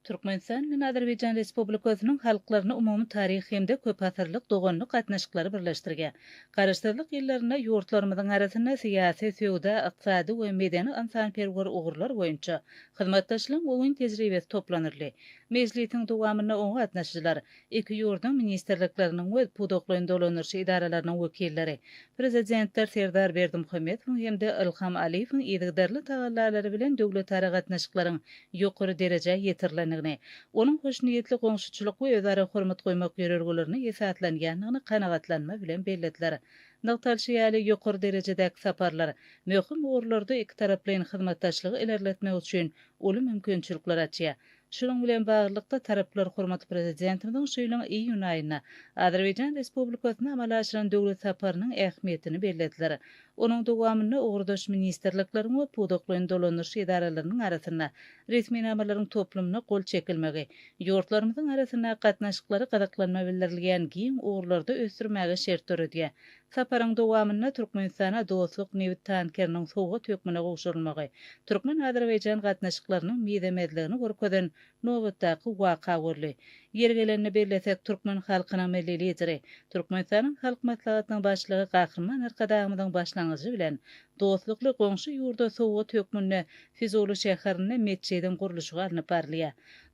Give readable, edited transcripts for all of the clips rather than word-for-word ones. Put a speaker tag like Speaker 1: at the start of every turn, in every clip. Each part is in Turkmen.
Speaker 1: Türkmenistan bilen Azerbaycan Respublikasynyň halklaryny umumy taryhy hemde köp asyrlyk dogonlyk gatnaşyklary birleşdirgen. Garaşdyrlyk ýyllarynda ýurtlarymyzyň arasynda syýasy, söwda, ykdysady we medeni ansanperwer ugurlar boýunça hyzmatdaşlyk oňun tejribesi toplanyrly. Mejlisiň dowamyna oň gatnaşyjylar, iki ýurduň ministrlikleriniň we pudoklaryň dolanyrşy idaralarynyň wekilleri, prezidentler Serdar Berdimuhammedow hemde Ilham Aliýewiň ýygdarly tagallalary bilen döwletara gatnaşyklaryň ýokary derejä ýetirlenigini, onun hoşniyetli goňşuçylyk we özara hormat goýmak ýörelgilerini esaslanýanyny kanagatlanma bilen belletdiler. Nagtalşy ýaly ýokary derejedäki saparlar möhüm ugurlarda iki taraplyň hyzmatdaşlygy ilerletmek üçin uly mümkinçilikler açýar. Şunun bilen baglykda taraplar hormat prezidentimiň şeýle iýun aýyna Azerbaýjan Respublikasyna amala aşyran döwlet saparynyň ähmiýetini belletdiler. Onuň dowamyny ugurdaş ministrlikleriň we pudoklaryň dolanyrşy idaralarynyň arasynda resmi namalaryň toplumyna gol çekilmegi, ýurtlarymyzyň arasynda gatnaşyklary gadaklanma bildirilýän giň ugurlarda ösdürmäge şert töredýär. Saparyň dowamyna Türkmenistana dostluk newit tankeriniň sowga tökmüne goşulmagy, Türkmen Azerbaýjan gatnaşyklarynyň miðemedligini görkezen nowatdaky waka boldy. Ýergelenini belläsek Türkmen halkynyň milli lideri, Türkmenistanyň halk maslahatynyň başlygy Gahrman Arkadagymyň başlangyjy bilen dostlukly goňşy ýurda sowga tökmüne Fizuli şäherine meçhedin gurulşyga alnyp barlýar.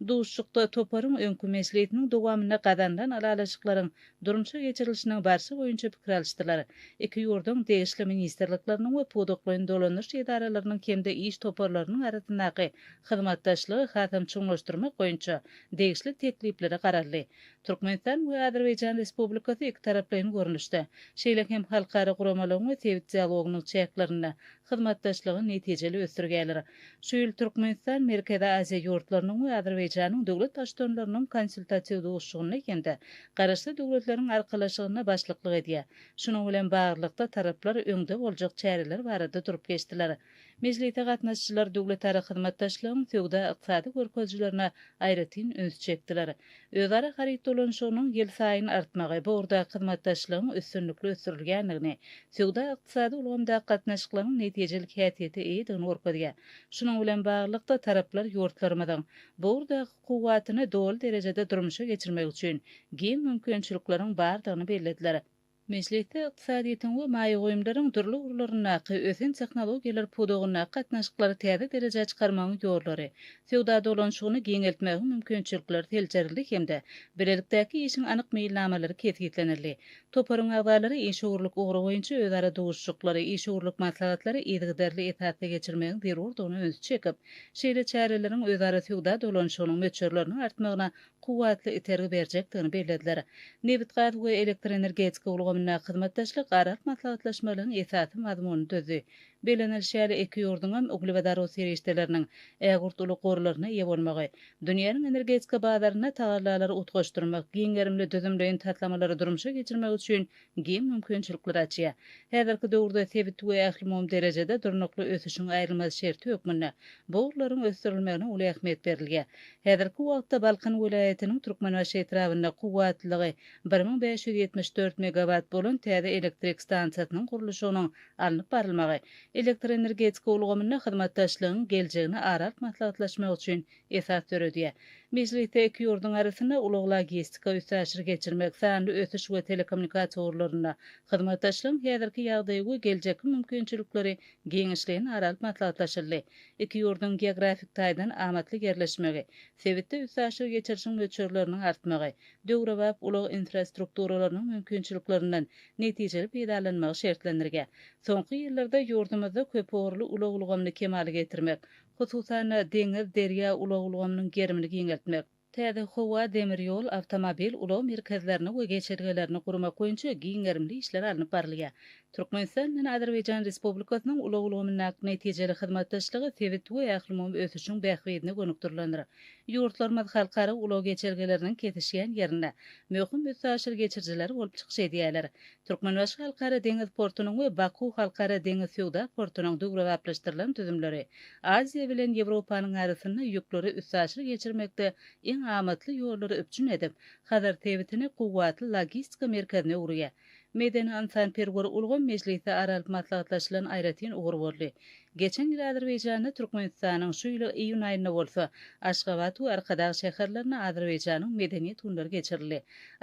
Speaker 1: Duşlukda toparyň öňkü meselesiniň dowamyna gadandan alalaşyklaryň durmuşa geçirilişiniň barşy boýunça pikir alşdylar. Iki ýurduň degişli ministrlikleriniň we pudoklaryň dolanyrşy idaralarynyň kemde iş toparlarynyň arasyndaky hyzmatdaşlygy hatam çoňlaşdyrmak boýunça degişli teklipleri gararly. Türkmenistan we Azerbaýjan Respublikasy iki taraplyň görnüşde şeýle hem halkara guramalaryň we tewit dialogynyň çäklerini hyzmatdaşlygy netijeli ösdürgenler. Şu ýyl Türkmenistan Merkezi Aziýa ýurtlarynyň we Azerbaýjanyň döwlet başdanlarynyň konsultasiýa duşugyny kende garaşly döwletleriň arkalaşygyna başlyklyk edýär. Şunuň bilen baglykda taraplar öňde boljak çäreler barada durup geçdiler. Mejlisde gatnaşyjylar döwletara hyzmatdaşlygyň söwda ykdysady görkezjilerine aýratyn öz çekdiler. Özara garyp dolanşygynyň ýyl saýyn artmagy, borda hyzmatdaşlygyň üstünlikli ösdürilgenligini, söwda ykdysady ulgamda gatnaşyklaryň netijelik häsiýeti eýdigini görkezýär. Şunuň bilen baglykda taraplar ýurtlarymyzyň borda kuwatyny dol derejede durmuşa geçirmek üçin giň mümkinçilikleriň bardygyny belletdiler. Mejlisde ykdysadyýetin we maýy goýumlaryň türlü urlaryna, ösen tehnologiýalar pudogyna gatnaşyklary täze derejä çykarmagyň ýollary, söwda dolanşygyny giňeltmäge mümkinçilikler teljerildi hemde bilelikdäki işiň anyk meýilnamalary kesgitlenildi. Toparyň agdalary iş ugurlyk ugry boýunça özara duşuşyklary, iş ugurlyk maslahatlary ýygdarly etapda geçirmegiň zerurdygyny öz çekip, şeýle çäreleriň özara söwda dolanşygynyň möçürlerini artmagyna kuwatly itergi berjekdigini bellädiler. Newit gaz we elektr energetika ulgamyna hyzmatdaşlyk garak maslahatlaşmalygyň esasy mazmuny düzdi. Belenilşäli iki ýurduň uglewadary serişdeleriniň ägurtly gorlaryna ýe bolmagy, dünýäniň energetika bazaryna tagallalary utgaşdyrmak, giňerimli düzümleýin tatlamalary durmuşa geçirmek üçin giň mümkinçilikler açýar. Häzirki döwürde tebit we ählimum derejede durnukly ösüşiň aýrylmaz şerti hökmünde bu ugurlaryň ösdürilmegine uly ähmiýet berilýär. Häzirki wagtda Balkan vilayetiniň Türkmenbaşy etrawyna kuwatlygy 1574 megawat bolan täze elektrik stansiýasynyň gurulşynyň alınıp barylmagy, elektr energetika ulgamyna hyzmatdaşlygyň geljegini arak maslahatlaşmak üçin esas töredýär. Mejlisde iki ýurduň arasynda uly logistika üstäşir geçirmek, sanly ösüş we telekommunikasiýa urlaryna hyzmatdaşlygyň häzirki ýagdaýy we geljek mümkinçilikleri geňişligini arak maslahatlaşyldy. Iki ýurduň geografik taýdan amatly yerleşmegi, sewitde üstäşir geçirişiň möçürleriniň artmagy, döwrebap uly infrastrukturalarynyň mümkinçiliklerinden netijeli peýdalanmagy şertlendirgen. Soňky ýyllarda ýurdumyzda köp ugurly ulgamyny kemale getirmek, hususan deňiz, derýa ulgamynyň gerimini giňeltmek, täze howa, demir ýol, awtomobil ulag merkezlerini we geçirgelerini gurmak boýunça giňerimli işler alınıp barylýar. Türkmenistan bilen Azerbaýjan Respublikasynyň ulgamyna netijeli hyzmatdaşlygy tebit we ählimum ösüşiň bähbedine gönükdirlendir. Ýurtlarymyz halkara ulag geçirgeleriniň ketişýän ýerine möhüm müsaşir geçirjiler bolup çykyş edýärler. Türkmenbaşy halkara deňiz portunyň we Baku halkara deňiz söwda portunyň döwrepleşdirilen tüzümleri Aziýa bilen Ýewropanyň arasynda ýükleri üstäşir geçirmekde iň amatly ýollary öpçün edip, hazır tebitini kuwatly logistika merkezine urýar. Medeni ansanperwer ulgam mejlisde aralyk maslahatlaşylan aýratyn ugur boldy. Geçen ýyl Azerbaýjanyň Türkmenistanyň şu ýyly iýun aýyna bolsa, Aşgabat we Arkadag şäherlerine Azerbaýjanyň medeniýet günleri geçirildi.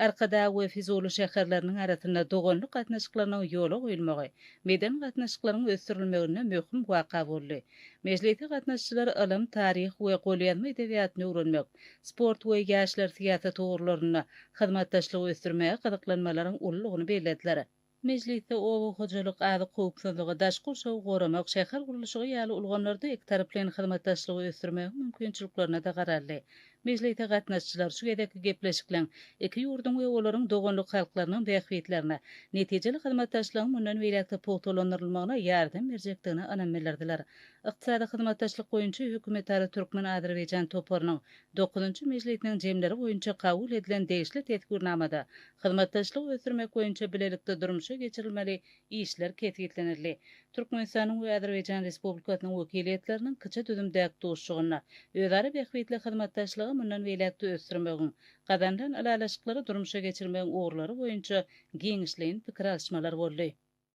Speaker 1: Arkadag we Füzuli şäherleriniň arasynda dogonluk gatnaşyklarynyň ýoly goýulmagy, meden gatnaşyklarynyň ösdürilmegine möhüm waka boldy. Mejlisde gatnaşçylar ilim, taryh we golýanma edebiýatyny öwrenmek, sport we ýaşlar siýasat ugrularyna hyzmatdaşlygy ösdürmäge gyzyklanmalaryň ullugyny bellädiler. Mejlisde owa hojalyk ady howpsuzlygy, daşky şow goramak, şäher gurulşygy ýaly ulgamlarda iki taraplyň hyzmatdaşlygy ösdürmäge mümkinçiliklerine de gararly. Mejlisde gatnaşçylar şu gedeki gepleşiklen iki ýurdun we olaryň dogonluk halklarynyň bähwetlerine, netijeli hyzmatdaşlygyň mundan beýlekde pogtalanyrylmagyna ýardam berjekdigine anam bildirdiler. Ykdysady hyzmatdaşlyk boýunça hökümetara Türkmen Azerbaýjan toparynyň 9-njy mejlisiniň jemleri boýunça kabul edilen degişli tetgirnamada hyzmatdaşlygy ösdürmek boýunça bilelikde durmuşa geçirilmeli işler ketgitlenirli. Türkmenistanyň we Azerbaýjan Respublikasynyň wekiliýetleriniň kıça düzümdäki duşşugyna, özara bähwetli hyzmatdaşlygy mundan beýlekde ösdürmegiň, gadandan alalaşyklary durmuşa geçirmegiň ugrulary boýunça giňişleýin pikir alşmalar boldy.